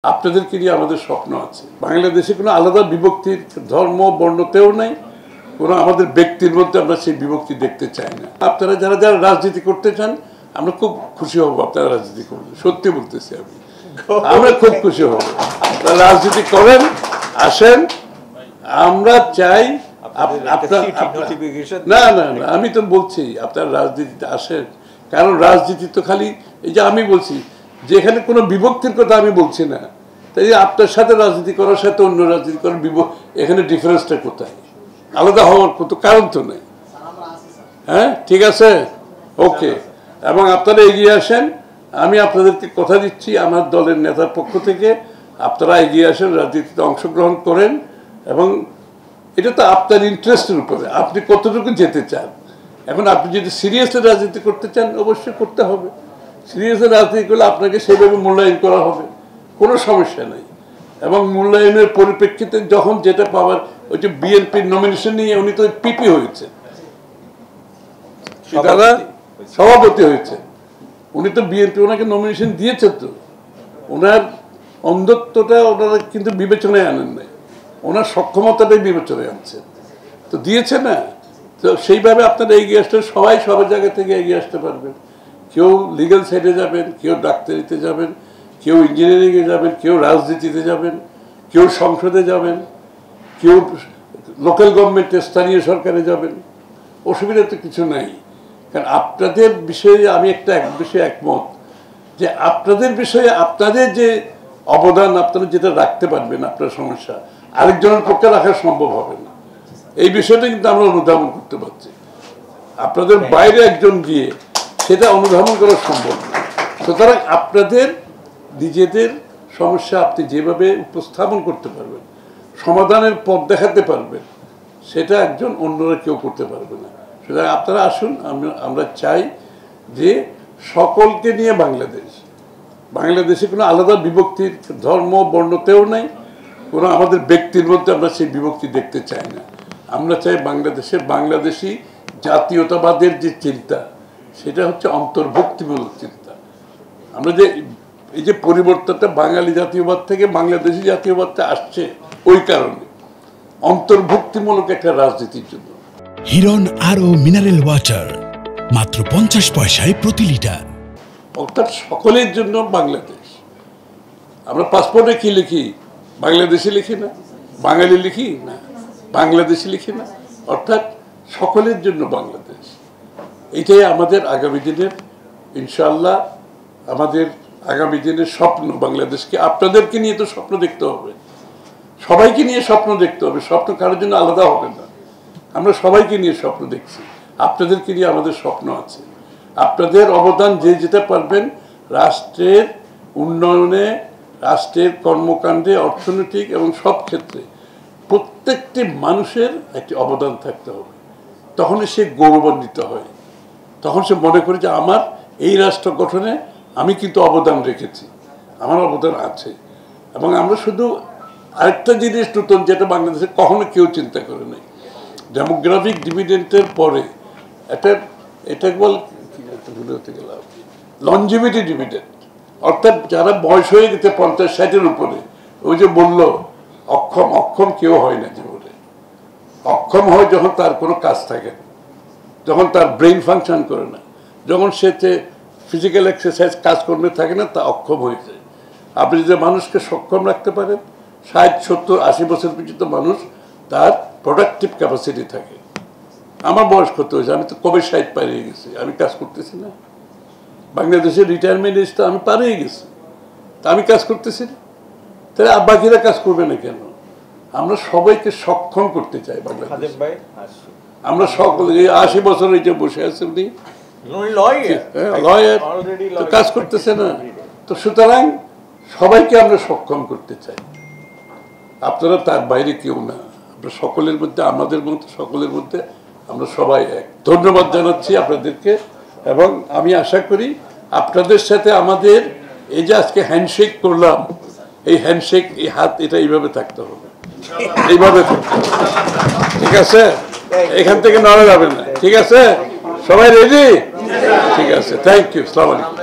আপনাদেরকে নিয়ে আমাদের স্বপ্ন আছে। বাংলাদেশে কোনো আলাদা বিভক্তির ধর্ম বর্ণতেও নাই, কোনো আমাদের ব্যক্তির মধ্যে আমরা সেই বিভক্তি দেখতে চাই না। আপনারা যারা যারা রাজনীতি করতে চান আমরা খুব খুশি হব, আপনারা রাজনীতি করবেন, সত্যি বলতেছি আমি, আমরা খুব খুশি হব। আপনারা রাজনীতি করেন, আসেন, আমরা চাই না না না আমি তো বলছি আপনারা রাজনীতিতে আসেন, কারণ রাজনীতি তো খালি এই যে আমি বলছি যেখানে কোনো বিভক্তির কথা আমি বলছি না, তাই আপনার সাথে রাজনীতি করার সাথে অন্য রাজনীতি করার এখানে ডিফারেন্সটা কোথায়? আলাদা হওয়ার কোনো কারণ তো নেই। হ্যাঁ, ঠিক আছে, ওকে। এবং আপনারা এগিয়ে আসেন, আমি আপনাদেরকে কথা দিচ্ছি আমার দলের নেতার পক্ষ থেকে, আপনারা এগিয়ে আসেন, রাজনীতিতে অংশগ্রহণ করেন, এবং এটা তো আপনার ইন্টারেস্টের উপরে আপনি কতটুকু যেতে চান। এখন আপনি যদি সিরিয়াসলি রাজনীতি করতে চান অবশ্যই করতে হবে, সিরিয়াসলি রাজনীতি করলে আপনাকে সেভাবে মূল্যায়ন করা হবে, কোনো সমস্যা নেই। এবং মূল্যায়নের পরিপ্রেক্ষিতে যখন যেটা পাওয়ার, ওই যে বিএনপির নমিনেশন নিয়ে উনি তো পিপি হয়েছে, সভাপতি হয়েছে, উনি তো বিএনপি ওনাকে নমিনেশন দিয়েছে, তো ওনার অন্ধত্বটা ওনারা কিন্তু বিবেচনায় আনেন নাই, ওনার সক্ষমতাটাই বিবেচনায় আনছে, তো দিয়েছে না। তো সেইভাবে আপনারা এগিয়ে আসলে সবাই সব জায়গা থেকে এগিয়ে আসতে পারবেন। কেউ লিগ্যাল সাইডে যাবেন, কেউ ডাক্তারিতে যাবেন, কেউ ইঞ্জিনিয়ারিংয়ে যাবেন, কেউ রাজনীতিতে যাবেন, কেউ সংসদে যাবেন, কেউ লোকাল গভর্নমেন্টে স্থানীয় সরকারে যাবেন, অসুবিধা তো কিছু নাই। কারণ আপনাদের বিষয়ে আমি একটা বিষয়ে একমত যে আপনাদের বিষয়ে আপনাদের যে অবদান আপনারা যেটা রাখতে পারবেন, আপনার সমস্যা আরেকজনের পক্ষে রাখা সম্ভব হবে না, এই বিষয়টা কিন্তু আমরা অনুধাবন করতে পারছি। আপনাদের বাইরে একজন গিয়ে সেটা অনুধাবন করা সম্ভব না। সুতরাং আপনাদের নিজেদের সমস্যা আপনি যেভাবে উপস্থাপন করতে পারবেন, সমাধানের পথ দেখাতে পারবেন, সেটা একজন অন্যরা কেউ করতে পারবে না। সুতরাং আপনারা আসুন, আমরা চাই যে সকলকে নিয়ে বাংলাদেশে কোনো আলাদা বিভক্তির ধর্ম বর্ণতেও নাই, কোনো আমাদের ব্যক্তির মধ্যে আমরা সেই বিভক্তি দেখতে চাই না। আমরা চাই বাংলাদেশি জাতীয়তাবাদের যে চিন্তা, সেটা হচ্ছে অন্তর্ভুক্তিমূলক চিন্তা। আমরা যে এই যে পরিবর্তনটা বাঙালি জাতীয়বাদ থেকে বাংলাদেশি জাতীয়বাদটা আসছে, ওই কারণে অন্তর্ভুক্তিমূলক একটা রাজনীতির জন্য। হিরন আরও মিনারেল ওয়াটার মাত্র 50 পয়সায় প্রতি লিটার। অর্থাৎ সকলের জন্য বাংলাদেশ। আমরা পাসপোর্টে কি লিখি? বাংলাদেশি লিখি না, বাঙালি লিখি না, বাংলাদেশি লিখি না। অর্থাৎ সকলের জন্য বাংলাদেশ, এটাই আমাদের আগামী দিনের ইনশাআল্লাহ, আমাদের আগামী দিনের স্বপ্ন। বাংলাদেশকে আপনাদেরকে নিয়ে তো স্বপ্ন দেখতে হবে, সবাইকে নিয়ে স্বপ্ন দেখতে হবে, স্বপ্ন কারোর জন্য আলাদা হবে না। আমরা সবাইকে নিয়ে স্বপ্ন দেখছি, আপনাদেরকে নিয়ে আমাদের স্বপ্ন আছে। আপনাদের অবদান যে যেতে পারবেন রাষ্ট্রের উন্নয়নে, রাষ্ট্রের কর্মকাণ্ডে, অর্থনৈতিক এবং সব ক্ষেত্রে প্রত্যেকটি মানুষের একটি অবদান থাকতে হবে। তখনই সে গৌরবান্বিত হয়, তখন সে মনে করে যে আমার এই রাষ্ট্র গঠনে আমি কিন্তু অবদান রেখেছি, আমার অবদান আছে। এবং আমরা শুধু আরেকটা জিনিস নতুন, যেটা বাংলাদেশে কখনো কেউ চিন্তা করে নাই, ডেমোগ্রাফিক ডিভিডেন্টের পরে এটা বল ভুলে হতে গেলাম, লনজিভিটি ডিভিডেন্ট। অর্থাৎ যারা বয়স হয়ে গেছে 50-60-এর উপরে, ওই যে বললো অক্ষম কেউ হয় না জীবনে। অক্ষম হয় যখন তার কোনো কাজ থাকে না, যখন তার ব্রেইন ফাংশন করে না, যখন সে ফিজিক্যাল এক্সারসাইজ কাজকর্মে থাকে না, তা অক্ষম হয়ে যায়। আপনি যদি মানুষকে সক্ষম রাখতে পারেন, 60-70-80 বছর পর্যন্ত মানুষ তার প্রোডাক্টিভ ক্যাপাসিটি থাকে। আমার বয়স কত হয়েছে? আমি তো কবে 60 পারিয়ে গেছি, আমি কাজ করতেছি না। বাংলাদেশের রিটায়ারমেন্ট এজ তো আমি পারিয়ে গেছি, তা আমি কাজ করতেছি না, তাহলে বাকিরা কাজ করবে না কেন? আমরা সবাইকে সক্ষম করতে চাই বাংলাদেশ। আমরা সকলে 80 বছর এই যে বসে আছে উনি লয়ার, কাজ করতেছে না, তো সুতরাং সবাইকে আমরা সক্ষম করতে চাই। আপনারা তার বাইরে কেউ না, আমরা সকলের মধ্যে, আমাদের মধ্যে, সকলের মধ্যে আমরা সবাই এক। ধন্যবাদ জানাচ্ছি আপনাদেরকে, এবং আমি আশা করি আপনাদের সাথে আমাদের এই যে আজকে হ্যান্ডশেক করলাম, এই হ্যান্ডশেক, এই হাত, এটা এইভাবে থাকতে হবে, এইভাবে থাকতে হবে, ঠিক আছে? এখান থেকে নড়া যাবে না, ঠিক আছে? সবাই রেডি? ঠিক আছে, থ্যাংক ইউ, আসসালামু আলাইকুম।